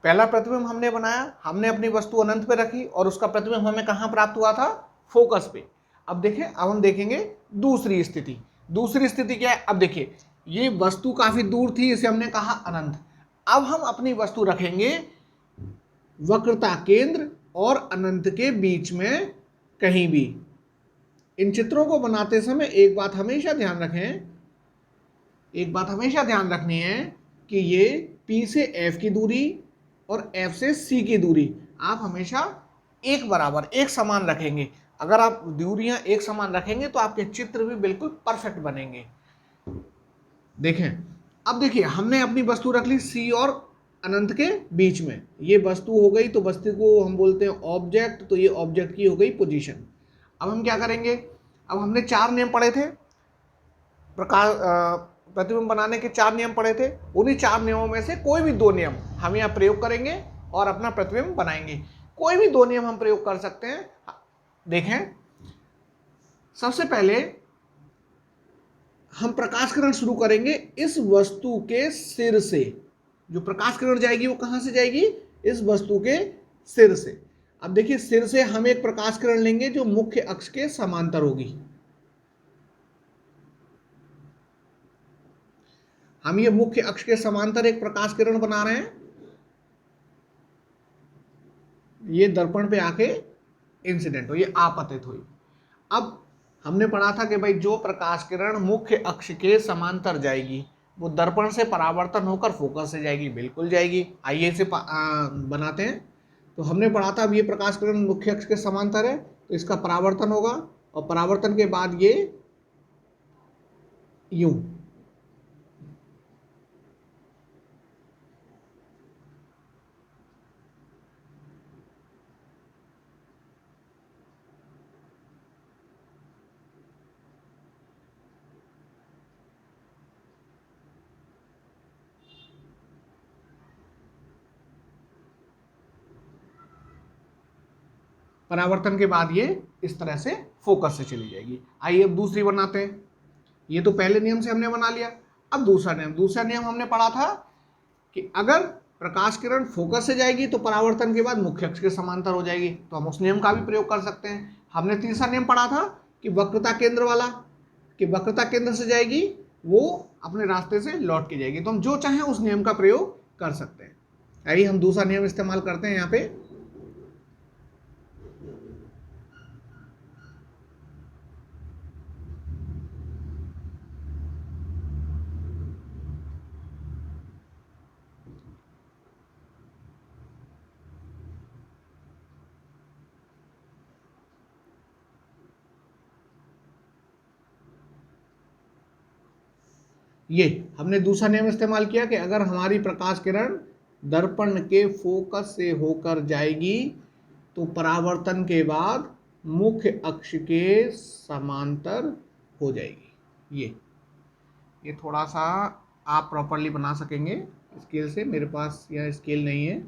पहला प्रतिबिंब हमने बनाया, हमने अपनी वस्तु अनंत पे रखी और उसका प्रतिबिंब हमें कहाँ प्राप्त हुआ था? फोकस पे। अब देखें, अब हम देखेंगे दूसरी स्थिति। दूसरी स्थिति क्या है? अब देखिए, ये वस्तु काफी दूर थी, इसे हमने कहा अनंत। अब हम अपनी वस्तु रखेंगे वक्रता केंद्र और अनंत के बीच में कहीं भी। इन चित्रों को बनाते समय एक बात हमेशा ध्यान रखें, एक बात हमेशा ध्यान रखनी है कि ये P से F की दूरी और F से C की दूरी आप हमेशा एक बराबर, एक समान रखेंगे। अगर आप दूरियां एक समान रखेंगे तो आपके चित्र भी बिल्कुल परफेक्ट बनेंगे। देखें, अब देखिए, हमने अपनी वस्तु रख ली C और अनंत के बीच में। ये वस्तु हो गई, तो वस्तु को हम बोलते हैं ऑब्जेक्ट, तो ये ऑब्जेक्ट की हो गई पोजीशन। अब हम क्या करेंगे? अब हमने 4 नियम पढ़े थे, प्रकाश प्रतिबिंब बनाने के 4 नियम पढ़े थे। उन्हीं 4 नियमों में से कोई भी 2 नियम हम यहाँ प्रयोग करेंगे और अपना प्रतिबिंब बनाएंगे। कोई भी 2 नियम हम प्रयोग कर सकते हैं। देखें, सबसे पहले हम प्रकाश किरण शुरू करेंगे इस वस्तु के सिर से। जो प्रकाश किरण जाएगी वो कहां से जाएगी? इस वस्तु के सिर से। अब देखिए, सिर से हम एक प्रकाश किरण लेंगे जो मुख्य अक्ष के समांतर होगी। हम ये मुख्य अक्ष के समांतर एक प्रकाश किरण बना रहे हैं। ये दर्पण पे आके इंसिडेंट हो, ये आपतित हुई। अब हमने पढ़ा था कि भाई जो प्रकाश किरण मुख्य अक्ष के समांतर जाएगी वो दर्पण से परावर्तन होकर फोकस से जाएगी। बिल्कुल जाएगी। आइए इसे बनाते हैं। तो हमने पढ़ा था, अब ये प्रकाश किरण मुख्य अक्ष के समांतर है तो इसका परावर्तन होगा और परावर्तन के बाद ये यूं। परावर्तन के बाद ये इस तरह से फोकस से चली जाएगी। आइए अब दूसरी बनाते हैं। ये तो पहले नियम से हमने बना लिया। अब दूसरा नियम हमने पढ़ा था कि अगर प्रकाश किरण फोकस से जाएगी तो परावर्तन के बाद मुख्य अक्ष के समांतर हो जाएगी, तो हम उस नियम का भी प्रयोग कर सकते हैं। हमने तीसरा नियम पढ़ा था कि वक्रता केंद्र वाला, कि वक्रता केंद्र से जाएगी वो अपने रास्ते से लौट के जाएगी, तो हम जो चाहें उस नियम का प्रयोग कर सकते हैं। आइए हम दूसरा नियम इस्तेमाल करते हैं यहाँ पे। ये हमने दूसरा नियम इस्तेमाल किया कि अगर हमारी प्रकाश किरण दर्पण के फोकस से होकर जाएगी तो परावर्तन के बाद मुख्य अक्ष के समांतर हो जाएगी। ये थोड़ा सा आप प्रॉपरली बना सकेंगे स्केल से, मेरे पास यह स्केल नहीं है।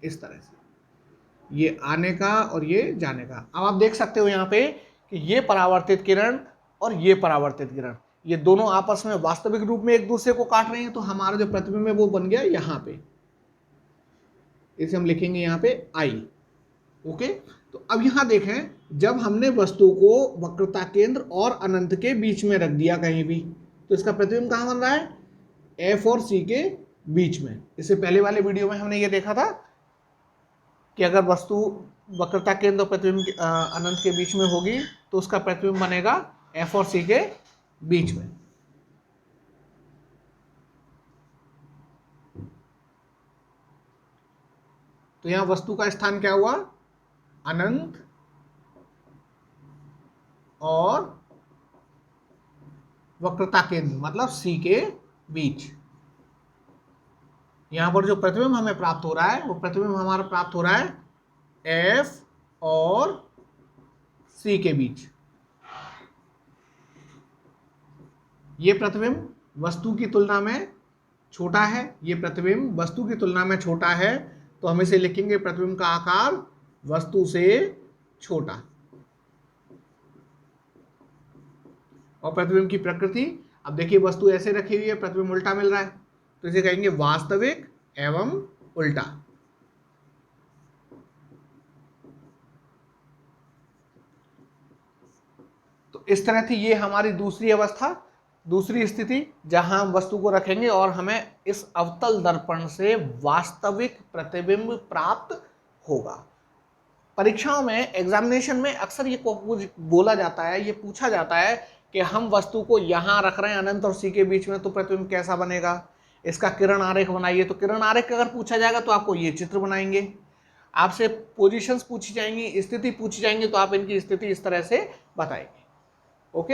इस तरह से ये आने का और ये जाने का। अब आप देख सकते हो यहाँ पे कि ये परावर्तित किरण और ये परावर्तित किरण, ये दोनों आपस में वास्तविक रूप में एक दूसरे को काट रहे हैं, तो हमारा जो प्रतिबिंब है वो बन गया यहाँ पे। इसे हम लिखेंगे यहाँ पे आई। ओके, तो अब यहाँ देखें, जब हमने वस्तु को वक्रता केंद्र और अनंत के बीच में रख दिया कहीं भी, तो इसका प्रतिबिंब कहाँ बन रहा है? F और C के बीच में। इससे पहले वाले वीडियो में हमने ये देखा था कि अगर वस्तु वक्रता केंद्र और प्रतिबिंब अनंत के बीच में होगी तो उसका प्रतिबिंब बनेगा F और C के बीच में। तो यहां वस्तु का स्थान क्या हुआ? अनंत और वक्रता केंद्र मतलब C के बीच। यहां पर जो प्रतिबिंब हमें प्राप्त हो रहा है वो प्रतिबिंब हमारा प्राप्त हो रहा है F और C के बीच। ये प्रतिबिंब वस्तु की तुलना में छोटा है, ये प्रतिबिंब वस्तु की तुलना में छोटा है, तो हम इसे लिखेंगे प्रतिबिंब का आकार वस्तु से छोटा। और प्रतिबिंब की प्रकृति, अब देखिए वस्तु ऐसे रखी हुई है, प्रतिबिंब उल्टा मिल रहा है, तो इसे कहेंगे वास्तविक एवं उल्टा। तो इस तरह थी ये हमारी दूसरी अवस्था, दूसरी स्थिति, जहां हम वस्तु को रखेंगे और हमें इस अवतल दर्पण से वास्तविक प्रतिबिंब प्राप्त होगा। परीक्षाओं में, एग्जामिनेशन में अक्सर ये बोला जाता है, ये पूछा जाता है कि हम वस्तु को यहां रख रहे हैं अनंत और सी के बीच में, तो प्रतिबिंब कैसा बनेगा, इसका किरण आरेख बनाइए। तो किरण आरेख अगर पूछा जाएगा तो आपको ये चित्र बनाएंगे। आपसे पोजीशंस पूछी जाएंगी, स्थिति पूछी जाएंगी, तो आप इनकी स्थिति इस तरह से बताएंगे। ओके।